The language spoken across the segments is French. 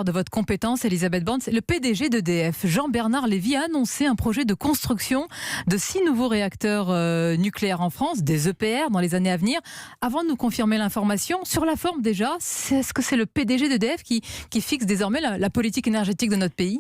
De votre compétence, Elisabeth Borne, c'est le PDG d'EDF. Jean-Bernard Lévy a annoncé un projet de construction de 6 nouveaux réacteurs nucléaires en France, des EPR, dans les années à venir. Avant de nous confirmer l'information, sur la forme déjà, est-ce que c'est le PDG d'EDF qui fixe désormais la politique énergétique de notre pays ?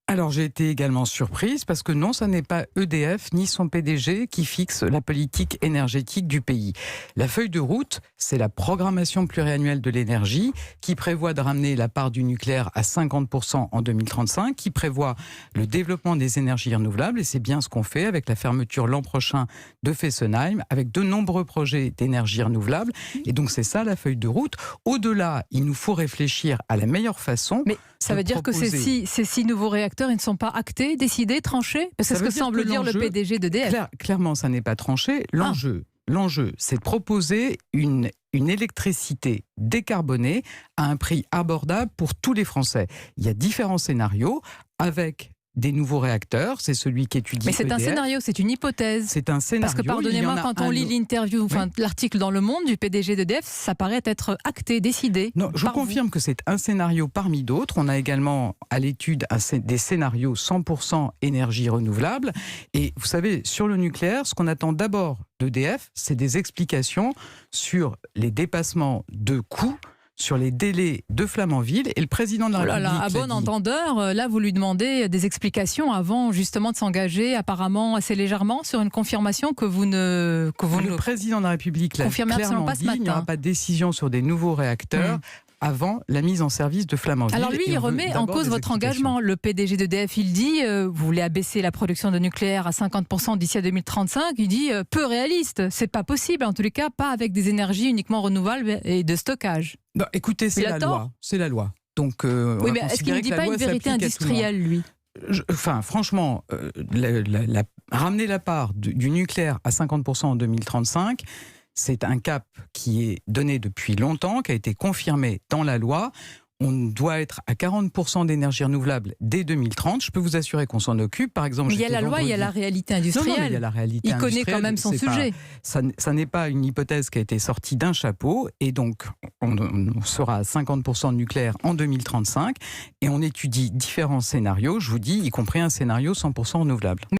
Alors j'ai été également surprise parce que non, ça n'est pas EDF ni son PDG qui fixe la politique énergétique du pays. La feuille de route, c'est la programmation pluriannuelle de l'énergie qui prévoit de ramener la part du nucléaire à 50% en 2035, qui prévoit le développement des énergies renouvelables, et c'est bien ce qu'on fait avec la fermeture l'an prochain de Fessenheim, avec de nombreux projets d'énergie renouvelable. Et donc c'est ça la feuille de route. Au-delà, il nous faut réfléchir à la meilleure façon. Mais ça veut dire que ces 6 nouveaux réacteurs, ils ne sont pas actés, décidés, tranchés ? C'est ce que semble dire le PDG d'EDF. Clairement, ça n'est pas tranché. L'enjeu, c'est de proposer une électricité décarbonée à un prix abordable pour tous les Français. Il y a différents scénarios avec des nouveaux réacteurs, c'est celui qui étudie. Mais c'est un EDF. scénario, c'est une hypothèse. C'est un scénario. Parce que pardonnez-moi, quand on lit l'interview, l'article dans Le Monde du PDG d'EDF, ça paraît être acté, décidé. Non, je vous confirme que c'est un scénario parmi d'autres. On a également à l'étude des scénarios 100% énergie renouvelable. Et vous savez, sur le nucléaire, ce qu'on attend d'abord d'EDF, c'est des explications sur les dépassements de coûts, sur les délais de Flamanville, et le président de la République à bon entendeur, là vous lui demandez des explications avant justement de s'engager apparemment assez légèrement sur une confirmation que vous ne... Le président de la République l'a clairement dit, il n'y aura pas de décision sur des nouveaux réacteurs avant la mise en service de Flamanville. Alors lui, il remet en cause votre engagement. Le PDG d'EDF, il dit, vous voulez abaisser la production de nucléaire à 50% d'ici à 2035, il dit peu réaliste, c'est pas possible, en tous les cas pas avec des énergies uniquement renouvelables et de stockage. Non, écoutez, c'est la loi. Donc, oui, mais est-ce qu'il ne dit pas une vérité industrielle, lui ? Franchement, ramener la part du nucléaire à 50% en 2035, c'est un cap qui est donné depuis longtemps, qui a été confirmé dans la loi. On doit être à 40% d'énergie renouvelable dès 2030. Je peux vous assurer qu'on s'en occupe. Par exemple, il y a la loi, il y a la réalité industrielle. Non, il y a la réalité industrielle. Il connaît quand même son sujet. Ça n'est pas une hypothèse qui a été sortie d'un chapeau. Et donc, on sera à 50% de nucléaire en 2035. Et on étudie différents scénarios, je vous dis, y compris un scénario 100% renouvelable.